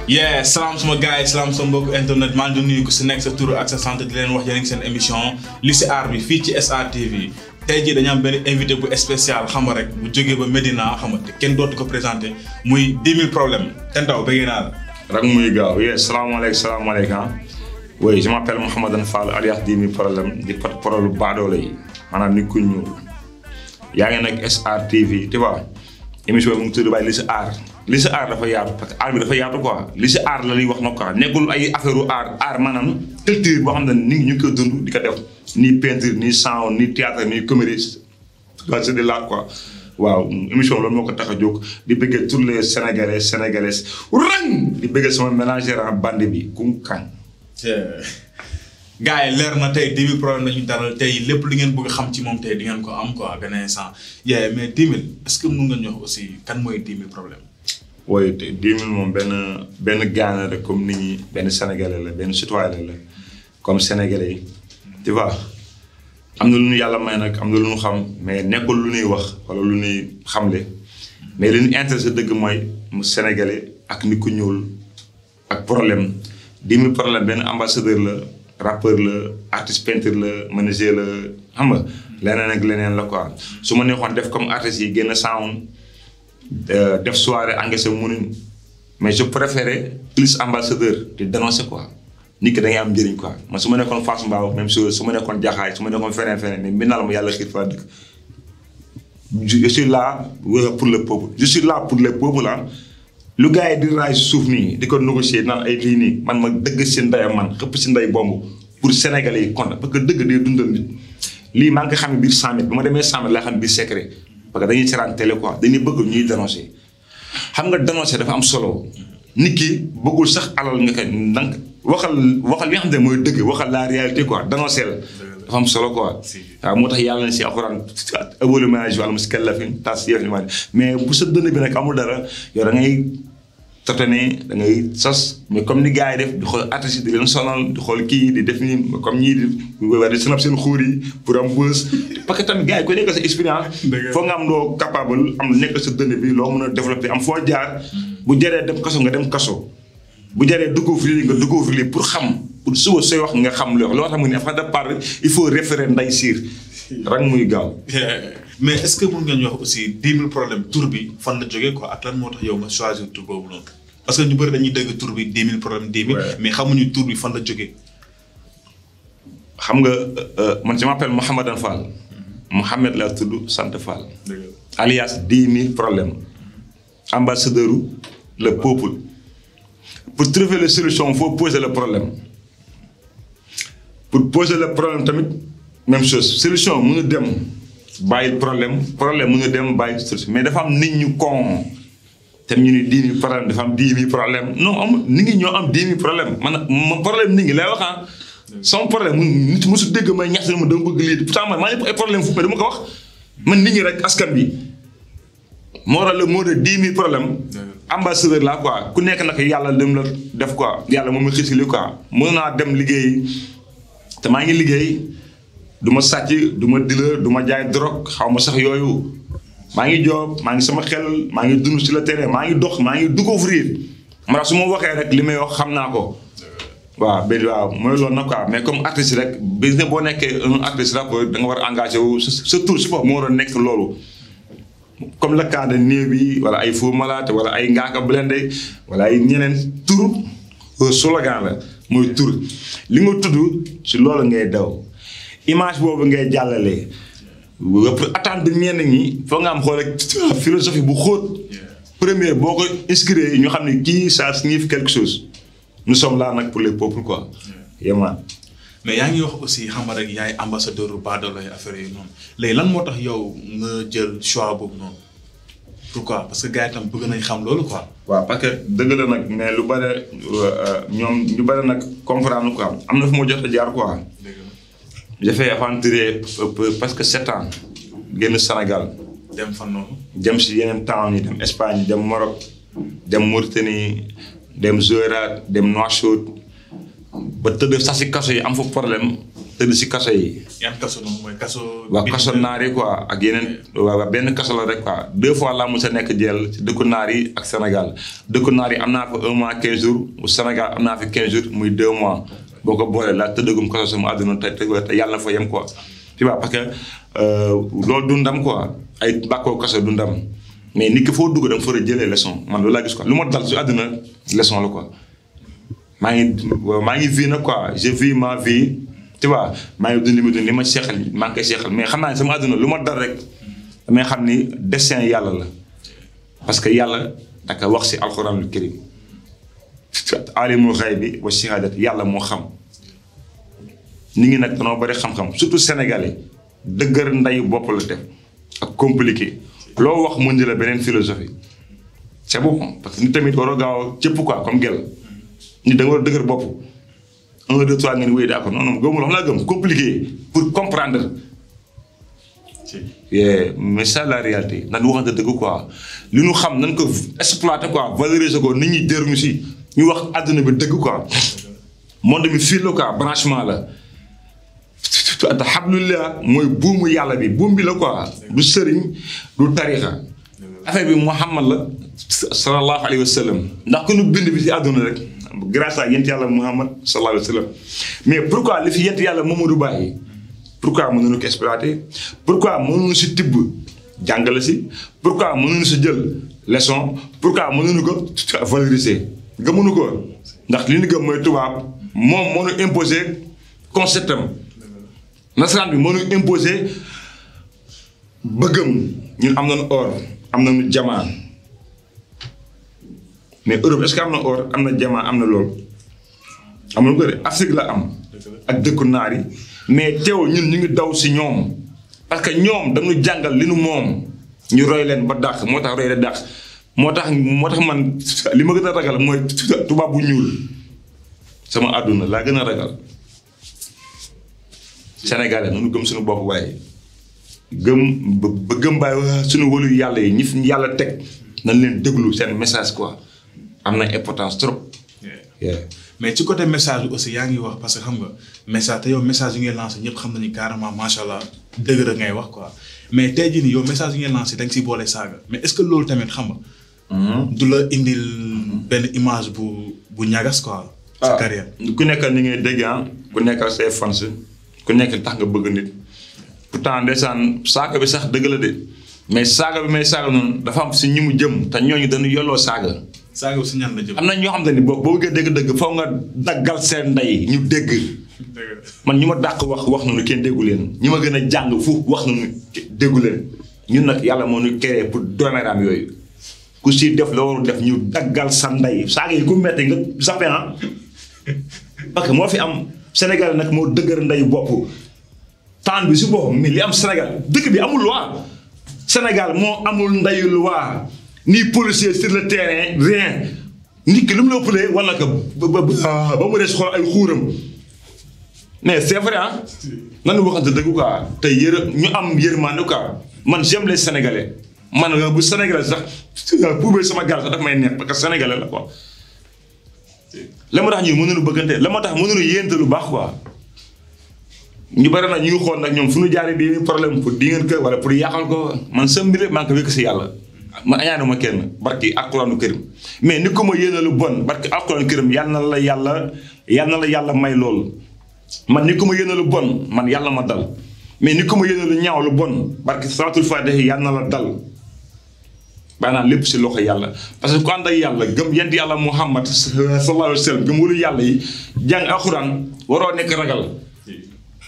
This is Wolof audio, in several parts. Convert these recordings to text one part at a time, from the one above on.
Yeah, salam sama guys, salam sama mbokk internet maa ngi nuyu ko si nekk sa tur ak sa sant di leen wax yéen a ngi seen émission li si aar bi fii ci SRTV tey jii dañu am benn invité bu spécial xam nga rek bu jógee ba Medina xam nga kenn dootu ko présenté muy 10 000 problèmes te ndaw bëgg naa la. rek muy gaaw yes salaamaaleykum oui je m'appelle Mouhamadou Fall alias 10 000 problèmes di porte-parole baadoolo yi maanaam nit ku ñuul yaa ngi nag SRTV tu vois émission bi mu ngi tudd waaye li si aar dafa yaatu parce que aar bi dafa yaatu quoi li si aar la ñuy wax nag quoi nekkul ay affaire u aar maanaam culture boo xam ne nit ñi ñu ngi koy dund di ko def ni peinture ni sound ni théâtre ni comédie waaw c'est de l'art quoi waaw émission loolu moo ko tax a jóg di bëggee tous les sénégalaises rang di bëggee sama ménagère bande bi Koungheul. gars yi leer na tey 10 000 problèmes lañu dalal tey lépp li ngeen bëgg xam ci moom tey di ngeen ko am quoi benn instant mais 10 000 est-ce que mën nga ñu wax aussi kan mooy 10 000 problèmes. oui 10 000 moom benn gaana rek comme nit ñi benn sénégalais la benn citoyen la comme sénégalais yi tu vois am na lu ñu yàlla may nag am na lu ñu xam mais nekkul lu ñuy wax wala lu ñuy xamle mais li ñu intéressé dëgg mooy mu sénégalais ak nit ku ñuul ak problème 10 000 problème benn ambassadeur la rappeur la artiste peintre la menuisier la xam nga leneen ak leneen la quoi su ma neexoon def comme artistes yi génn sound def soirée engagé mënuñ mais je préférais plus ambassadeur di dénoncer quoi nit ki da ngay am njëriñ quoi man su ma nekkoon Fass Mbao même chose su ma nekkoon Jaxaay su ma nekkoon feneen mais mbir naa la ma yàlla xiir fa dëkk je suis là pour le peuple je suis là pour le peuple là lu gars yi di raay suuf nii di ko négocier naan ay lii nii man ma dëgg si ndey man xëpp si ndey bomb pour sénégalais yi compte parce que dëgg day dundal nit lii maa ngi ko xam biir 100 mètres bu ma demee 100 mètres laa xam biir secret parce que dañuy seetaan télé quoi dañuy bëgg ñuy dénoncer xam nga dénoncer dafa am solo nit ki bëggul sax alal nga koy donc waxal li nga xam ne mooy dëgg waxal la réalité quoi dénoncer la dafa am solo quoi. waaw moo tax yàlla na si alxuraan ëwwalu ménage wala muskallafin tas yëf mais bu sa dënn bi nag amul dara yow da ngay totane da ngay sos mais comme ni gars yi def di xool artistes di leen sonal di xool kii di def nii comme ñii di sanab seen xuur yi pour am bës parce que tamit gars yi ku nekk sa expérience foo nga am loo capable am lu nekk sa dënn bi loo mën a développer am foo jaar bu jaree dem kaso nga dem kaso bu jaree découvrir nga découvrir pour xam pour suba sooy wax nga xam loo tax mu ne afin de parler il faut référer nday siir rang muy gaaw. mais est-ce que mën nga ñu wax aussi 10 000 problèmes tur bi fan la jógee quoi ak lan moo tax yow nga choisir tur boobu noonu parce que ñu bëri dañuy dégg tur bi 10 000 problèmes 10 000 mais xamuñu tur bi fan la jógee. xam nga man je m'appelle Mouhamadou Fall. Mouhamed laa tudd sant Fall. alias 10 000 problèmes. ambassadeur le peuple. pour trouver la solution il faut poser le problème. pour poser le problème tamit même chose solution mënu dem bàyyi problème mënu dem bàyyi solution mais dafa am nit ñu con te ñu ni 10 000 problème dafa am 10 000 problème non am nit ñi ñoo am 10 000 problème man problème nit ñi lay wax ah son problème nit musu dégg may ñax ma dama bëgg lii pourtant man maa ngi ay problème fu mais dama ko wax man nit ñi rek askan bi moo waral le mot de 10 000 problème ambassadeur la quoi ku nekk nag yàlla dem la def quoi yàlla moom ma xisili quoi mën naa dem liggéey te maa ngi liggéey du ma sàcc du ma dila du ma jaay drogue xaw ma sax yooyu maa ngi job maa ngi sama xel maa ngi dund sur le terrain maa ngi dox maa ngi découvrir ma su ma waxee rek li may wax xam naa ko waaw ba waaw mooy loolu nag quoi mais comme artiste rek bi boo nekkee un artiste rappeur da nga war a engagé wu sa tour si foofu moo war a nekk loolu comme le cas de Néew bi wala ay Fou Malade wala ay Ngaaka Blindé wala ay ñeneen tur slogan la mooy tur li nga tudd si loolu ngay daw image boobu ngay jàllale pour attendre ñenn ñi foog nga am xool ak philosophie bu xóot premier boo ko inscrire ñu xam ne kii ça signifie quelque chose nous sommes là nag pour les peuples quoi yéen mais yaa ngi wax aussi xam nga rek yaay ambassadeur baadoolo ay affaire yi noonu léegi lan moo tax yow nga jël choix boobu noonu. pourquoi parce que gars yi tam bëgg nañ xam loolu quoi. waaw parce que dëgg la nag mais lu bare ñoom ñu bare nag comprendre quoi am na fu ma jot a jaar quoi. j'ai fait aventurer presque 7 ans génn Sénégal. dem fan noonu. dem si yeneen temps yi dem Espagne dem Maroc dem Mauritanie dem Zouérate dem Nouakchott ba tëdd sax si kaso yi am fa problème tëdd si kaso yi. yan kaso noonu mooy kaso. waaw kaso naar yi quoi ak yeneen. waaw benn kaso la rek quoi 2 fois laa mos a nekk jël ci dëkku naar yi ak Sénégal dëkku naar yi am naa fa 1 mois 15 jours au Sénégal am naa fi 15 jours muy 2 mois boo ko boolee laa tëddagum kaso sama àdduna te yàlla na fa yem quoi. tu vois parce que loolu du ndam quoi ay bàkkoo kaso du ndam mais nit ki foo dugg da nga fa war a jëlee leçon man loolu laa gis quoi lu ma dal su àdduna leçon la quoi. maa ngi vie nag quoi je vis ma vie tu vois maa ngi dund li ma dund li ma seexal maa ngi koy seexal mais xam naa ne sama àdduna lu ma dal rek damay xam ni destin yàlla la parce que yàlla daka wax si alxuraanul karim alimul xaybi wa shahaadat yàlla moo xam. nit ñi nag danoo bari xam-xam surtout sénégalais dëgër nday bopp la def ak compliqué loo wax mën di la beneen philosophie c'est bon parce que nit tamit waroo gaaw a cëpp quoi comme gel nit da nga war a dëgër bopp 1 2 3 ngeen wéy d'accord non non gëmul wax laa gëm compliqué pour comprendre. mais ça la réalité nan waxante dëgg quoi li ñu xam nañ ko exploiter quoi valoriser ko nit ñi jëruñu si ñu wax àdduna bi dëgg quoi monde bi fil la quoi branchement la. alhamdulilah mooy buumu yàlla bi buum bi la quoi du sëriñ du tarixa affaire bi Muhammad la sallallahu alayhi wa sallam ndax ku ñu bind bi ci àdduna rek grâce à yent yàlla Muhammad sallallahu alayhi wa sallam mais pourquoi li fi yent yàlla Mamadou bàyyi pourquoi mënuñu ko exploiter pourquoi mënuñu si tibb jàngale si pourquoi mënuñu si jël leçon pourquoi mënuñu ko valoriser gëmuñu ko ndax li ñu gëm mooy tubaab moom moo ñu imposer concept am nasaraan bi moo ñu imposé bëggam ñun am nañu or am nañu jamaa mais Europe est-ce que am na or am na jamaa am na loolu am na ko de Afrique la am ak dëkku naar yi mais teewul ñun ñu ngi daw si ñoom parce que ñoom dañu jàngal li nu moom ñu roy leen ba dàq moo tax roy leen dàq moo tax man li ma gën a ragal mooy tubaab bu ñuul sama àdduna laa gën a ragal. Sénégalais nañu gëm suñu bopp waaye gëm ba gëm bàyyi suñu wëlu yàlla yi ñi fi yàlla teg nañ leen déglu seen message quoi am na importance trop. mais ci côté message bi aussi yaa ngi wax parce que xam nga message te yow message yi ngay lancé ñëpp xam nañu carrément macha allah dëgg la ngay wax quoi mais tey jii nii yow message yi ngay lancé da nga siy boole saaga mais est-ce que loolu tamit xam nga. du la indil benn image bu ñagas quoi. sa carrière ku nekkal ni ngay dégg ku nekkal say fans ku nekk tax nga bëgg nit pourtant ndeysaan saaga bi sax dëgg la de mais saaga bi may saaga noonu dafa am si ñi mu jëm te ñooñu dañu yolloo saaga. saaga bi si ñan la jëm. am na ñoo xam ne ni boo bëggee dégg-dëgg foog nga daggal seen ndey ñu dégg. man ñu ma dàq wax nañu kenn déggu leen ñi ma gën a jàng fu wax nañu déggu leen ñun nag yàlla moo ñu créé pour doomeeraam yooyu ku si def la waru def ñu daggal sa ndey saaga yi ku metti nga zappé parce que moo fi am. Sénégal nag moo dëgër ndeyu bopp temps bi si boppam mais li am Sénégal dëkk bi amul loi Sénégal moo amul ndeyu loi ni policier sur le terrain rien nit ki lu mu la ëppalee wala que ba mu des xool ay xuuram mais c'est vrai nanu waxante dëgg quoi te ñu am yërmande quoi man j'aime les Sénégalais man bu Sénégalais sax puubee sama gaal sax daf may neex parce que Sénégalais la quoi. la ma tax ñu mënuñu bëggante la ma tax mënuñu yéente lu baax quoi ñu bari na ñu xool nag ñoom fu ñu jaaree bii problème pour di ngeen ko wala pour yàqal ko man sa mbir maa ngi ko wékk si yàlla ma añaanu ma kenn barki alquraanu karim mais ni ko ma yéene lu bon barki alquraanu karim yal na la yàlla may loolu man ni ko ma yéene lu bon man yàlla ma dal mais ni ko ma yéene lu ñaaw lu bon barki salaatul faatiha yal na la dal. maanaam lépp si loxo yàlla parce que ku ànd ak yàlla gëm yent yàlla Muhammad sallallahu alayhi wa sallam gëm wulu yàlla yi jàng alxuraan waroo nekk ragal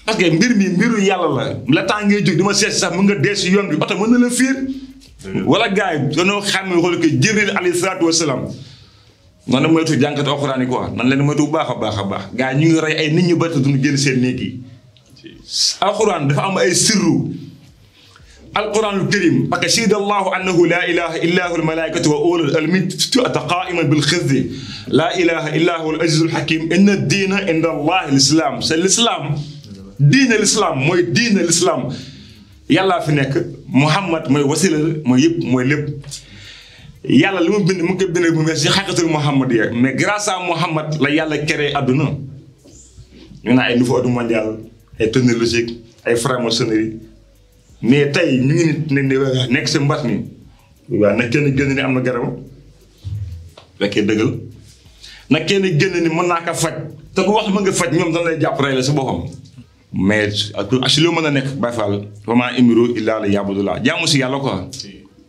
parce que mbir mi mbiru yàlla la temps ngay jóg di ma seet sax mën nga dee si yoon bi oto mën na la fiir wala gars yi dañoo xam ne xool que Jibril alayhi salaatu wa salaam nan la moytu jàngat alxuraan yi quoi nan leen moytu bu baax a baax gars yi ñu ngi rey ay nit ñu bari duñu génn seen néeg yi alxuraan dafa am ay sirru alquranul karim parce que shahida allahu annahu la ilaha illa huwa almalaikatu wa ulul ilmi qa'iman bil qisti la ilaha illa huwa al azizul hakim inna diina inda allahi l'islam c'est l'islam diine l'islam mooy diine l'islam yàllaa fi nekk Muhammad mooy wasila mooy yëpp mooy lépp yàlla li mu bind mu ngi koy bind bu mel si xaqiqatul Muhammad ya mais grâce à Muhammad la yàlla créé adduna ñu naan ay nouveau ordre mondial ay technologique ay franc-maçonnerie mais tey ñu ngi nekk si mbas mi waaw nag kenn génn ni am na garab fekkee dëggal nag kenn génn ni mën naa ko faj te ku wax mën nga faj ñoom dañ lay jàpp rey la si boppam mais si loo mën a nekk Baye Fall wama umiru illa liya'budullah jaamu si yàlla quoi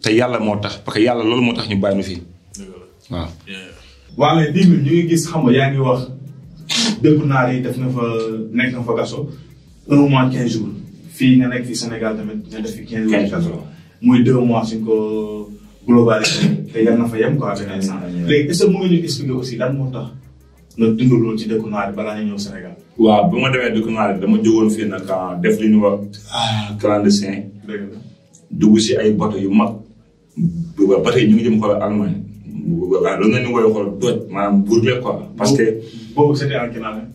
te yàlla moo tax parce que yàlla loolu moo tax ñu bàyyi nu fii waaw. waaw mais 10 000 ñu ngi gis xam nga yaa ngi wax dëkku naar yi def na fa nekk na fa kaso 1 mois 15 jours fii nga nekk fii Sénégal tamit nga def fi 15 jours kaso muy 2 mois suñ ko globalisé te yal na fa yem quoi benn instant. léegi est-ce que mën nga ñu expliquer aussi lan moo tax nga dund loolu ci dëkku naar yi balaa ñu ñëw Sénégal. waaw bu ma demee dëkku naar yi dama jógoon fii nag def li ñu wax clandestin. dugg si ay bateau yu mag. bateau yi ñu ngi jëm xool Allemagne. waaw loolu la ñu koy xool doj maanaam burle quoi. parce que boobu c'était en quelle année.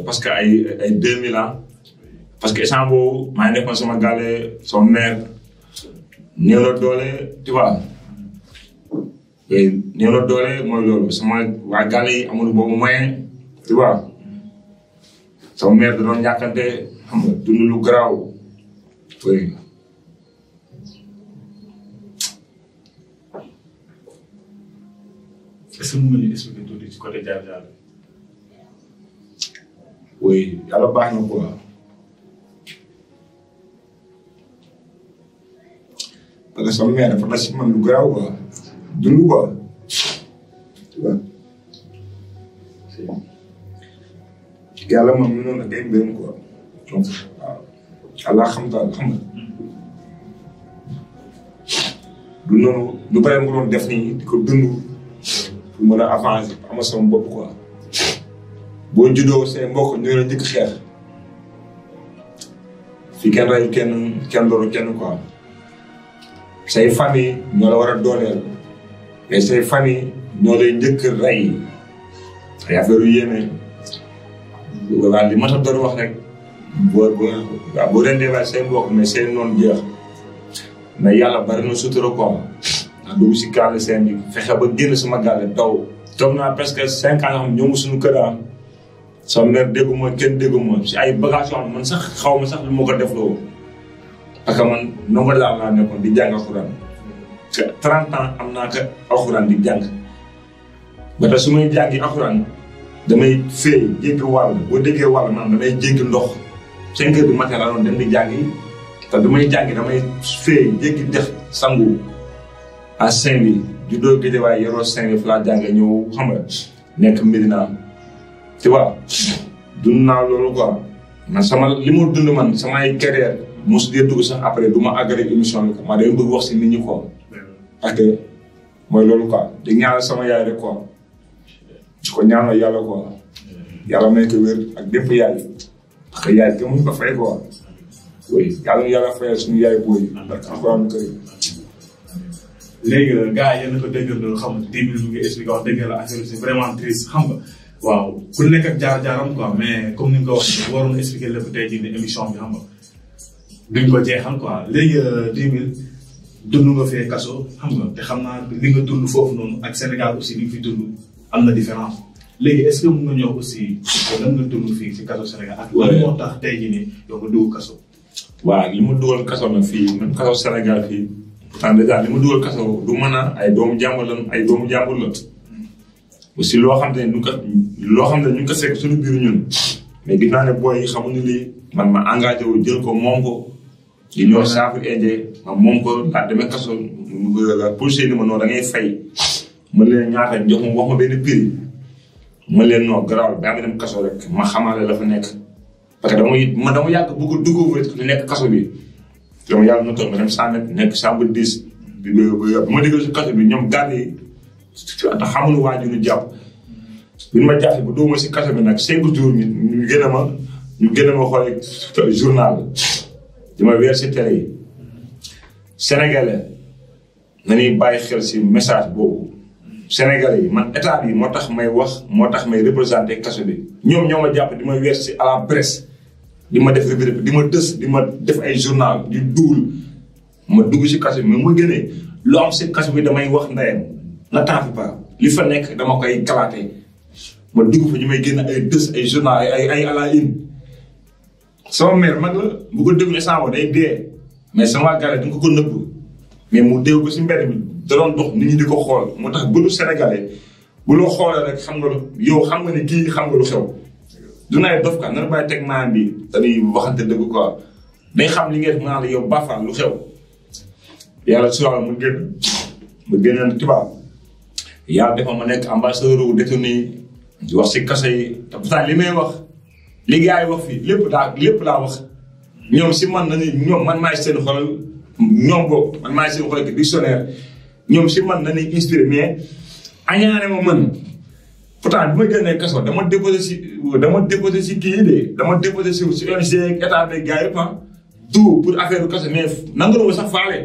parce que ay 2000 ans. parce que instant boobu maa ngi nekkoon sama gàlle sama mère néew la doole tu vois. néew la doole mooy loolu sama waa gàlle yi amul boobu moyen tu vois. sama mère da doon ñàkkante xam nga dund lu garaaw. oui. est-ce que mën nga ñu expliquer tuuti ci côté jaar-jaar bi. oui yàlla baax na quoi. parce que sama mère dafa na si man lu garaaw quoi. dund quoi. tu vois. yàlla moom ñu noonu la day mbéyum quoi. donc waaw. allah xam nga. du noonu lu bëri mu doon def nii di ko dund. pour mën a avancer ama sama bopp quoi. boo juddoo say mbokk ñoo la njëkk xeex. fi kenn rey kenn loru kenn quoi. say famille ñoo la war a dooleel. mais say famille ñoo lay njëkk rey. ay affaire yu yéeme. waaw li ma tax doon wax rek. boo rendee waaye say mbokk mais say noonu jeex. mais yàlla bari na sutura quoi. ndax dugg si gaale seen bi fexe ba génn sama gaale daw. toog naa presque 5 ans yoo xam ñëw suñu kër a sama mère dégguma kenn dégguma si ay bagages yoo xam man sax xaw ma sax lu ma ko def loo. parce que man ndongo daal laa nekkoon di jàng alxuraan. te 30 ans am naa ko alxuraan di jàng. ba tax su may jàngi alxuraan damay féey jéggi wàll boo déggee wàll maanaam damay jéggi ndox. 5 heures du matin laa doon dem di jàngi te du may jàngi damay féey jéggi dex sangu. à Saint-Louis juddoo Guédiawaye waaye yoroo Saint-Louis fa laa jàngee ñëw xam nga nekk Médina tu vois dund naa loolu quoi man sama li ma dund man samay carrière mosu dee dugg sax après du ma àggale émission bi quoi ma day bëgg wax si nit ñi quoi. parce que mooy loolu quoi di ñaanal sama yaay rek quoi di ko ñaanal yàlla quoi yàlla may ko wér ak bépp yaay parce que yaay kenn mënu ko fay quoi oui yàlla fayal suñu yaay booy ak alxuraan kër léegi gars yi yéen a ko déggandoo xam nga 10 000 ngi expliqué wax dëgg la affaire c'est vraiment triste xam nga waaw ku nekk ak jaar-jaaram quoi mais comme ni nga ko waxee waroon expliqué lépp tey jii ne émission bi xam nga duñ ko jeexal quoi léegi 10 000 dund nga fee kaso xam nga te xam naa li nga dund foofu noonu ak Sénégal aussi li nga fi dund am na différence léegi est-ce que mën nga ñëw aussi lan nga dund fii si kaso Sénégal ak lan moo tax tey jii nii yow nga dugg kaso. waaw li ma dugal kaso na fii même kaso Sénégal fii. pourtant déjà li ma dugal kaso du mën a ay doomu jàmbur la ay doomu jàmbur la aussi loo xam ne ñu ngi ko fekk suñu biir ñun mais gis naa ne booy yi xamuñu lii man ma engagé wu jël ko moom ko li ñuy wax saafara indee ma moom ko daa demee kaso policier ni ma noonu da ngay fay mën leen ñaata jox ma wax ma benn prix mën leen non garaaw daa nga dem kaso rek ma xamaale la fa nekk parce que dama yàgg bëgg découvrir lu nekk kaso bi. dama yàlla na toog ma dem 100 mètres nekk chambre 10 bi ma déglu si kaso bi ñoom gàll yi te xamuñu waa ji ñu jàpp bi ñu ma jàppee ba doo ma si kaso bi nag 5 jours ñu gën a ma xoolee journal di ma weer si télé yi sénégalais nañuy bàyyi xel si message boobu sénégalais yi man état bi moo tax may wax moo tax may représenté kaso bi ñoom ñoo ma jàpp di ma weer si à la presse di ma def revue di ma tës di ma def ay journal di duul ma dugg si kaso bi mais mu gënee lu am si kaso bi damay wax ndeyam na t'en pas li fa nekk dama koy kalaate ma dugg fa ñu may génn ay tës ay journal ay à la une sama mère mag la bu ko déglu instant day dee mais sama gars yi ko nëbb mais mu dégg ko si mbedd mi da doon dox nit ñi di ko xool moo tax bëtu sénégalais bu loo xoolee rek xam nga yow xam nga ne kii xam nga lu xew. du nay dof ka nana bàyyi teg maan bi dañuy waxante dëgg quoi day xam li ngay def maa la yow bafaan lu xew yàlla su ma génnoon tubaab yàlla dafa ma nekk ambassadeur wu détenu di wax si kaso yi te pourtant li may wax li gars yi wax fii lépp laa wax ñoom si man nañu ñoom man maay seen xolal ñoom boobu man maay seen xolal ki dictionnaire ñoom si man nañuy inspiré mais añaane ma man pourtant bi ma génnee kaso dama déposé si kii de dama déposé si ONG état bi gars yi tout pour affaire du kaso mais nangu ma sax faale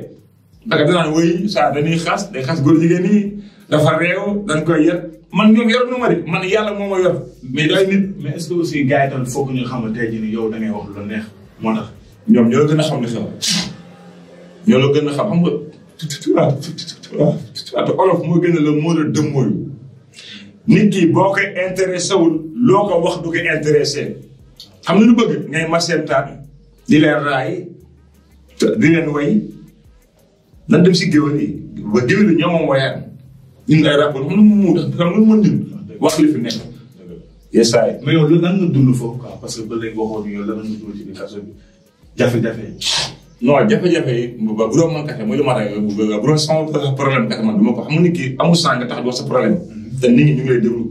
parce que danaan woy saa dañuy xas day xas góor jigéen ñi dafa réew dañ koy yer man ñoom yor nu ma de man yàlla moo ma yor mais day nit. mais est-ce que aussi gars yi tam foog ñu xam ne tey jii nii yow da ngay wax lu la neex moo tax. ñoom ñoo la gën a xam li xew ñoo la gën a xam nga olof moo gën a la mot de dëmmooyu nit ki boo koy intéressé wul loo ko wax du ko intéressé xam nga lu bëgg ngay marcel taat di leen raay di leen way nan dem si géwél yi ba géwél yi ñoo moom wayaan ñun ay rapport xam nga mu mën ñun wax li fi nekk yesaay mais yow lan nga dund foofu quoi parce que ba léegi waxoon yow lan nga dund ci biir kaso bi jafe-jafe yi non jafe-jafe yi bu doon man kese mooy lu ma rey bu doon sama problème kese man du ma ko xam nga nit ki amul sang tax di wax sa problème te nit ñi ñu ngi lay déglu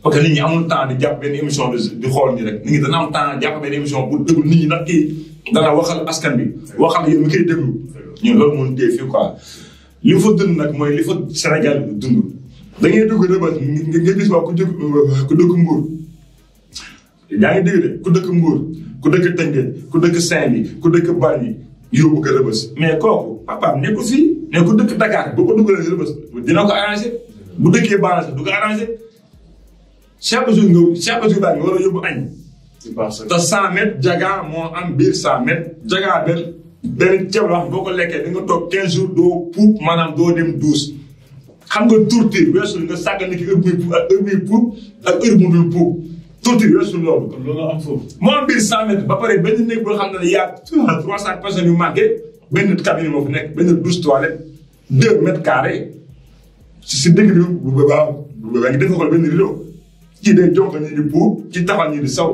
parce que nit ñi amul temps di jàpp benn émission di xool nii rek nit ñi dana am temps jàpp benn émission pour déglu nit ñi ndax kii dana waxal askan bi waxal yéen mi koy déglu ñun loolu moo ñu téye fii quoi li fa dund nag mooy li fa Sénégal bi dund da ngay dugg Rebeuss nga gis waa ku dëkk Mbour yaa ngi dégg de ku dëkk Mbour ku dëkk Tëngéej ku dëkk Saint-Louis ku dëkk Bargny yóbbu ko Rebeuss mais kooku papaam nekkul fii mais ku dëkk Dakar boo ko duggalee Rebeuss dina ko arrangé bu dëkkee Banlieue du ko arrangé chaque jour daal nga war a yóbbu añ. te 100 mètres jaga moo am biir 100 mètres jaga benn ceeb la wax boo ko lekkee di nga toog 15 jours doo puub maanaam doo dem douche xam nga torture weesu nga sàggal ni ki heure muy puub ak heure mu dul puub torture weesu loolu. kon loolu am foofu. moo am biir 100 mètres ba pare benn néeg boo xam ne y' a 300 personnes yu manqué benn cabine moo fi nekk benn douche toilette 2 mètres carrés si dëgg bi bu baax ngi def ko benn rideau kii day jonk ñi di puub ci taxal ñi di saw.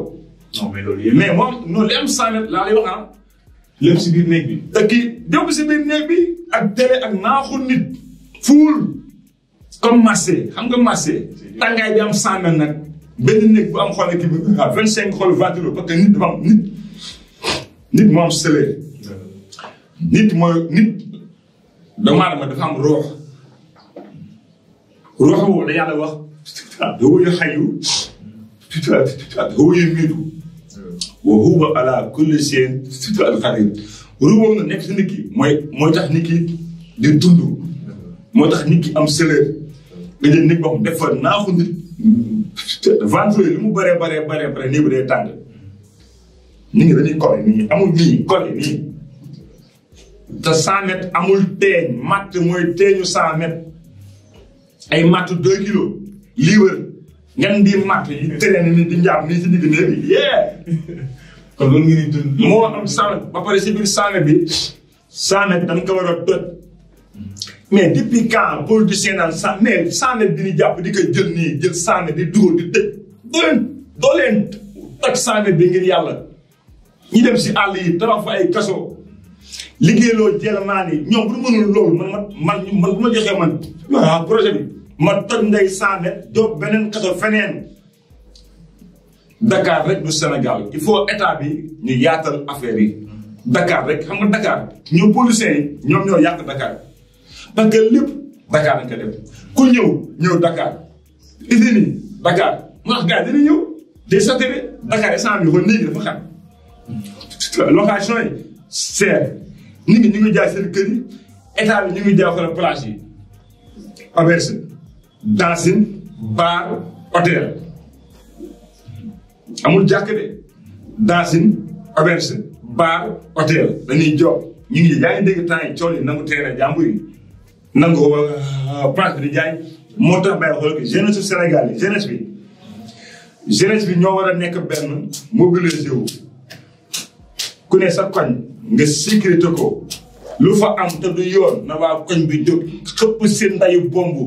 non mais loolu yëpp mais moom noonu li am 100 mètres laa lay wax ah. lépp si biir néeg bi. te kii jóg si biir néeg bi ak télé ak naaxul nit. fuul comme marché xam nga marché. tàngaay bi am 100 mètres nag benn néeg bu am xool kii bi 25 xool ventilo parce que nit dafa am nit moo am sële. nit mooy nit doomu aadama dafa am ruux. ruux boobu la yàlla wax. huwa al-hayyu huwa yumiitu wa huwa ala kulli shay'in qadir ruubam na nekk si nit ki mooy tax nit ki di dund moo tax nit ki am sëleer nga jël nit boo def fa naaxu nit ventre yi lu mu bëree nii bi day tàng nit ñi dañuy kole nii amul nii kole nii te 100 mètres amul teeñ matt mooy teeñu 100 mètres ay matt 2 kilos lii wër ngeen di matt yi terrain ni di njaam nii si digg néeg bi kon loolu ngeen di dund. moo am 100 mètres ba pare si biir 100 mètres bi 100 mètres dañ ko war a toj mais depuis quand politicien naan 100 mètres bi ñu jàpp di ko jël nii jël 100 mètres di dugal di tëj doo leen toj 100 mètres bi ngir yàlla ñi dem si àll yi tabax fa ay kaso liggéeyloo jelmaan yi ñoom bu ñu mënul loolu man bu ma joxee man waaw projet bi ma toj ndey 100 mètres jox beneen kaso feneen Dakar rek du Sénégal il faut état bi ñu yaatal affaire yi Dakar rek xam nga Dakar ñoom policiers yi ñoom ñoo yàq Dakar parce que lépp Dakar lañ ko def ku ñëw Dakar usine Dakar mu wax gars yi dina ñëw day saturé Dakar instant bi xool léegi dafa xam location yi seer nit ñi ñu ngi jaay seen kër yi état bi ñu ngi jàppale place yi auberge dancing bar hôtel amul jàkk de dancing auberge bar hôtel dañuy jox ñu ngi yaa ngi dégg temps yi cool yi nangu teere jàmbur yi nangu place bi di jaay moo tax bàyyi xool que jeunesse Sénégal yi jeunesse bi ñoo war a nekk benn mobilisé wu ku ne sa koñ nga sécurité ko lu fa am te du yoon na waa koñ bi jóg xëpp seen ndayu bomb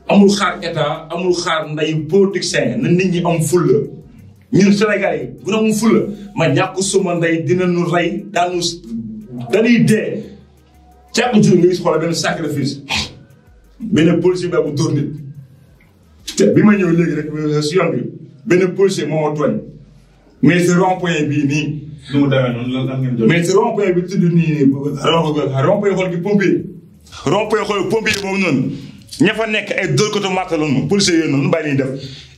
amul xaar état amul xaar ndayu politicien na nit ñi am fulla ñun Sénégal yi bu na mu fulla ma ñàkk suma ndey dinañu rey dañuy dee chaque jour nga gis xoolal benn sacrifice benn policier ba bu dóor nit te bi ma ñëw léegi rek si yoon bi benn policier moo ma tooñ mais si rond-point bii nii. nu mu demee noonu lan ngeen jot. mais si rond-point bi tudd nii rond-point xool gi pompier. rond-point xool pompier boobu noonu ña fa nekk ay dóorkatu marto la noonu policier yooyu noonu nu bàyyi def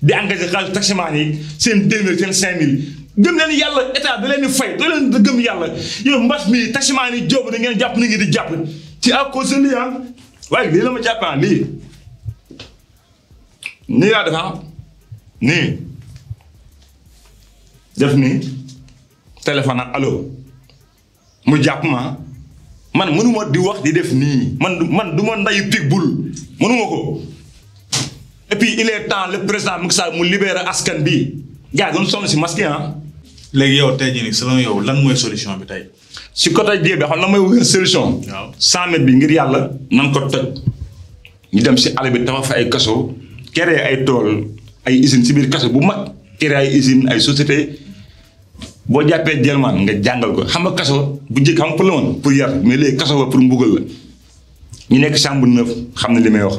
di engagé xaalis taximaan yi seen 2000 seen 5000 gëm leen yàlla état da leen di fay da leen di gëm yàlla yow mbas mi taximaan yi jóob da ngeen jàpp ni ngeen di jàpp ci à cause de lii ah waaye lii la ma jàpp lii nii laa defa nii def nii téléphone ak allo mu jàpp ma man mënuma di wax di def nii man du ma ndayu pitbull mënuma ko et puis il est temps le président Macky Sall mu libérer askan bi gars yi doon sonn si masque ah. léegi yow tey jii nii selon yow lan mooy solution bi tey. si côté Dieng bi xam na mooy solution. waaw 100 mètres bi ngir yàlla nan ko toj ñu dem si àll bi tabax fa ay kaso créer ay tool ay usine si biir kaso bu mag créer ay usine ay société boo jàppee jelmaan nga jàngal ko xam nga kaso bu njëkk xam nga pour la woon pour yar mais léegi kaso ba pour mbugal la ñu nekk chambre 9 xam na li may wax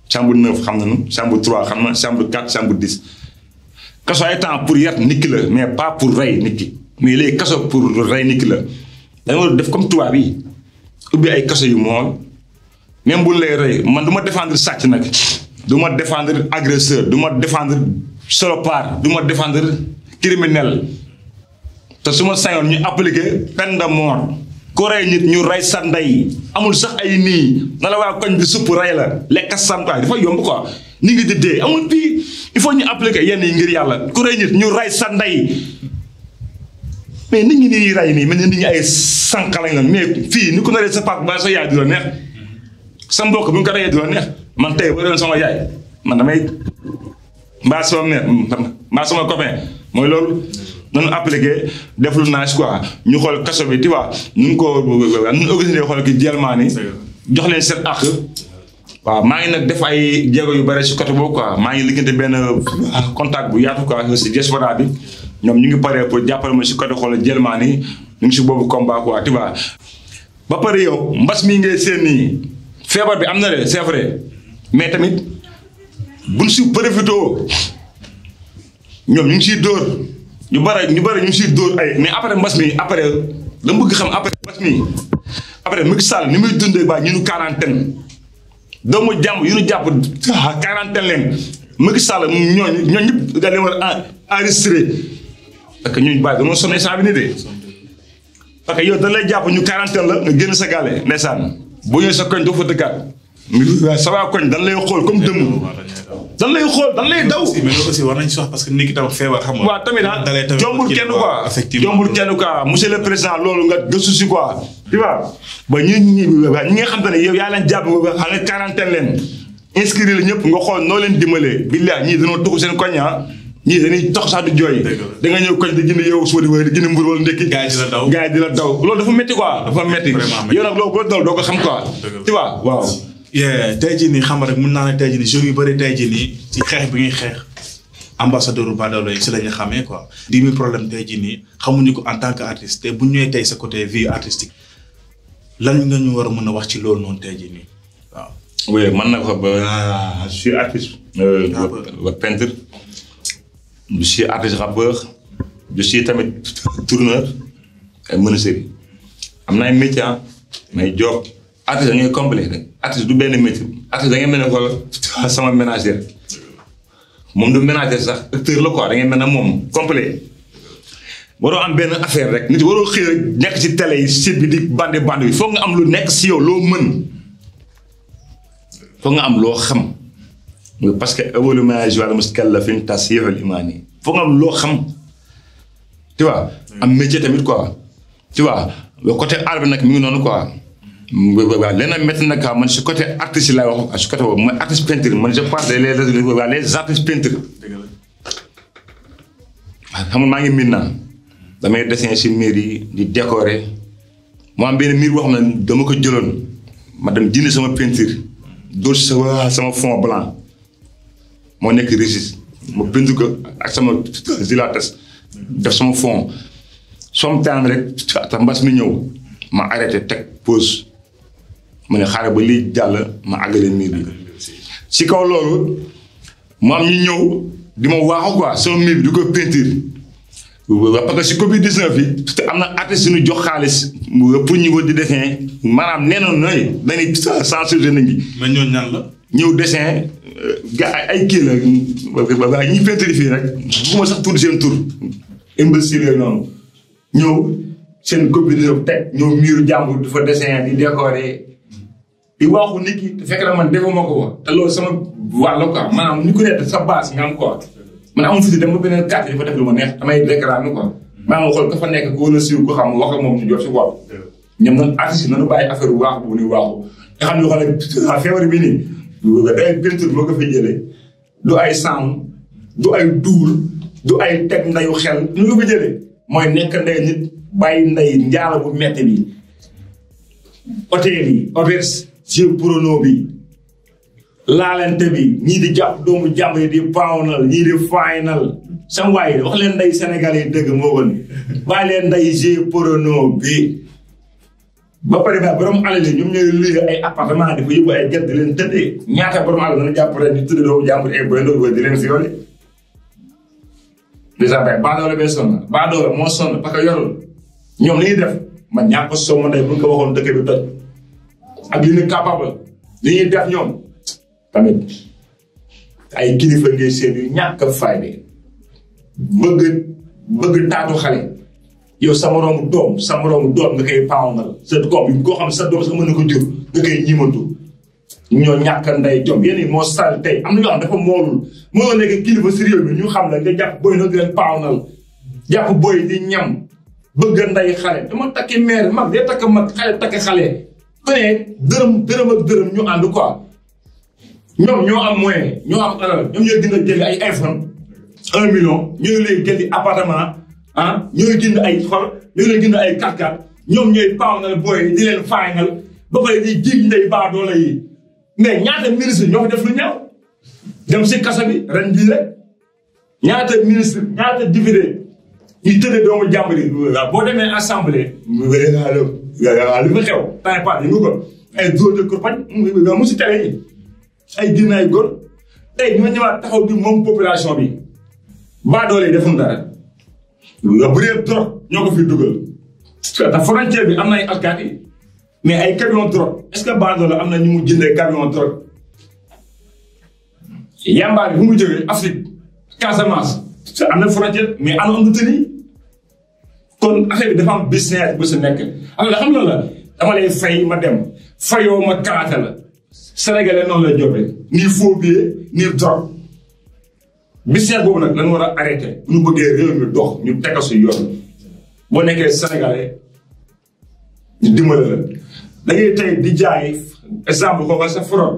chambre 9 xam nañu chambre 3 xam na chambre 4 chambre 10 kaso ay temps pour yar nit ki la mais pas pour rey nit ki mais léegi kaso pour rey nit ki la da nga war a def comme tubaab yi ubbi ay kaso yu mool même bu lay rey man du ma défendre sàcc nag du ma défendre agresseur du ma défendre salopard du ma défendre criminel te su ma sañoon ñu appliqué peine de mort ko rey nit ñu rey sa ndey amul sax ay nii na la waa koñ bi supp rey la lekk santaay dafa yomb quoi ni ngi di dee amul bii il faut ñu appliqué yenn yi ngir yàlla ku rey nit ñu rey sa ndey mais nit ñi nii rey nii mel ni nit ñi ay sànq lañ la mais fii ni ko naree sa papa ba sa yaay du la neex sa mbokk bu ñu ko reyee du la neex man tey ba doon sama yaay man damay mbaa sama mère mbaa sama copain mooy loolu nañu appliqué def lu naaj quoi ñu xool kaso bi tu vois nu ko nu organisé xool ki jelmaa ni jox leen seen àq waaw maa ngi nag def ay jéego yu bëri si côté boobu quoi maa ngi liggéeyante benn contact bu yaatu quoi si diaspora bi ñoom ñu ngi paree pour jàppale ma si côté xool jelmaa ni ñu ngi si boobu combat quoi tu vois ba pare yow mbas mi ngay seen nii feebar bi am na de c'est vrai mais tamit buñ si profité ñoom ñu ngi siy dóor ñu bëri ñu ngi siy dóor ay mais après mbas mi après la bëgg xam après mbas mi après Macky Sall ni muy dundee ba ñu nu quarantaine doomu jàmm yu ñu jàpp quarantaine leen Macky Sall ñooñu ñëpp daal leen war a enregistré parce que ñun bàyyi dañoo sonné saa bi nii de parce que yow dañ lay jàpp ñu quarantaine la nga génn sa gàlle ndeysaan boo ñëwee sa koñ doo fa dëkkaat sa waa koñ dañ lay xool comme dëmm dan lay xool dan lay daw. mais loolu aussi war nañu si wax parce que nit ki tam feebar xam nga. waaw tamit jombul kenn quoi jombul kenn quoi monsieur le président loolu nga gëstu si quoi. tu vois ba ñi nga xam te ne yow yaa leen jàpp nga xam ne quarantaine leen inscrire la ñëpp nga xool noo leen dimbalee. billaay ñii dañoo tuxu seen koñ ah ñii dañuy tox sax di jooy. da nga ñëw koñ di jënd yow suba di jënd mbur wala ndekki. gars yi di la daw loolu dafa métti quoi dafa métti. yow nag loolu boo daw doo ko xam quoi. tu vois waaw. tey jii nii xam nga rek mën naa ne tey jii nii jeunes yu bëri tey jii nii ci xeex bi ñuy xeex ambassadeur Badalo yi si la ñu xamee quoi. 10 000 problème tey jii nii xamuñu ko en tant que artiste te bu ñu ñëwee tey sa côté vie artistique lan nga ñu war a mën a wax ci loolu noonu tey jii nii waaw. oui man nag je suis artiste. peintre. je suis artiste rappeur. je suis tamit tourneur ay menuiserie am na ay métiers may job. artiste da ngay complet rek artiste du benn métier artiste da ngay mel ne ko sama ménagère moom du ménagère sax acteur la quoi da ngay mel ne moom complet waroo am benn affaire rek nit waroo xëy rek nekk ci télé yi site bi di bande bi foog nga am lu nekk si yow loo mën foog nga am loo xam parce que évolution joueur muskallafin tasihul imani foog nga am loo xam tu vois am métier tamit quoi tu vois côté art bi nag mi ngi noonu quoi waaw leneen métti nag man si côté artiste laay wax si côté boobu mooy artiste peinture man je parle les artistes peinture xam nga maa ngi miin naa damay dessin si miir yi di décorer mu am benn miir boo xam ne dama ko jëloon ma dem jënd sama peinture dóor si sama fond blanc moo nekk Régis ma peinture ko ak sama Zilates def sama fond somtaan rek tax mbas mi ñëw ma arrêté teg pause ma ne xaaral ba lii jàll ma àggale miir bi si kaw loolu mu am ñu ñëw di ma waaxu quoi sama miir bi di ko peinture parce que si Covid 19 bi te am na artiste yu ñu jox xaalis pour ñu ko di dessin maanaam nee na nooy dañuy sensibiliser nit ñi. mais ñooñu ñan la. ñëw dessin ga ay kii la waaye ñi peinture fii rek bugguma sax tudd seen tur imbécile yooyu noonu ñëw seen Covid 19 teg ñëw miiru jàmbur di fa dessin di décorer di waaxu nit ki te fekk na man defuma ko wa te loolu sama wàll quoi maanaam ni ku nekk sa base nga am quoi. man amul fi dem ba beneen quartier dafa def lu ma neex damay réclamer quoi maa ngi xool ka fa nekk ko wala siiw ko xam wax ak moom ñu jot si bopp ñoom nag artiste yi nañu bàyyi affaire bu waaxu bu ni waaxu nga xam ne wax ne feebar bi nii day peinture moo ko fi jëlee du ay sound du ay duul du ay teg ndayu xel ñu ko fi jëlee mooy nekk ndey nit bàyyi ndey njaala bu metti bi hôtel yi auberge ci prono bi laalante bi ñii di jàpp doomu jàmm yi di pawnal ñii di final sam waaye wax leen nday Sénégal yi dëgg moo gën bàyyi leen nday g prono bi ba pare ba borom alal yi ñoom ñooy luye ay appartement di fa yóbbu ay gerte di leen tëddee ñaata borom alal dana jàpp ren di tudd doomu jàmbur ay boy ndox di leen violé déjà bay baadoola bee sonn baadoola moo sonn parce que yorul ñoom li ñuy def man ñàkk soo ma ndey bu ñu ko waxoon dëkk bi toj ak li ñu capable li ñuy def ñoom tamit ay kilifa ngay seen yu ñàkk fayda bëgg taatu xale yow sa moroomu doom nga koy pawnal sa doom koo xam sa doom sax mën na ko jur nga koy ñimantu ñoo ñàkk nday jom yéen moo sal tey am na ñoo xam dafa moolul moo nekk kilifa si réew mi ñu xam la nga jàpp boy na di leen pawnal jàpp boy di ñam bëgg nday xale dama takki maire mag day takk mag xale takk xale ku ne dërëm ak dërëm ñu ànd quoi ñoom ñoo am moyen ñoo am alal ñoom ñooy gën a jënd ay iPhone 1 million ñooy lay jënd appartement ah ñooy jënd ay xol ñooy lay jënd ay 4x4 ñoom ñooy pawnal booy di leen faynal ba pare di jiig ndey baa doole yi mais ñaata ministre ñoo fi def lu ñaaw dem si kaso bi ren bii rek ñaata ministre ñaata député ñu tëddee doomu jàmbur yi boo demee assemblée li fa xew temps pas yi nga ko ay dóor de campagne nga mu si télé yi ay génn ay góor tey ñoo ñëwaat taxaw bi moom population bi baa doole yi defuñ dara bu dee trop ñoo ko fi dugal te frontière bi am na ay alkaati mais ay camion trop est-ce que baa doole am na ñu mu jëndee camion trop yambaar bi bu mu jógee Afrique Casamance am na frontière mais am na tëni kon affaire bi dafa am business bu si nekk xam nga la dama lay fay ma dem fayoo ma kalaate la Sénégalais noonu la jógee nii faux billet nii drogue business boobu nag lañ war a arrêté bu ñu bëggee réew mi dox ñu teg si yoon boo nekkee Sénégalais ñu dimbale la da ngay tey di jaay exemple ko sa fraude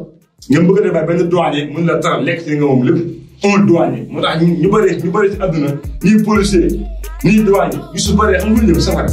nga bëgg a defar benn douanier mën la taral lekk ci nga moom lépp un douanier moo tax ñu bëri ci àdduna nii policier nii douanier ñu su bëree xam nga ñëw safara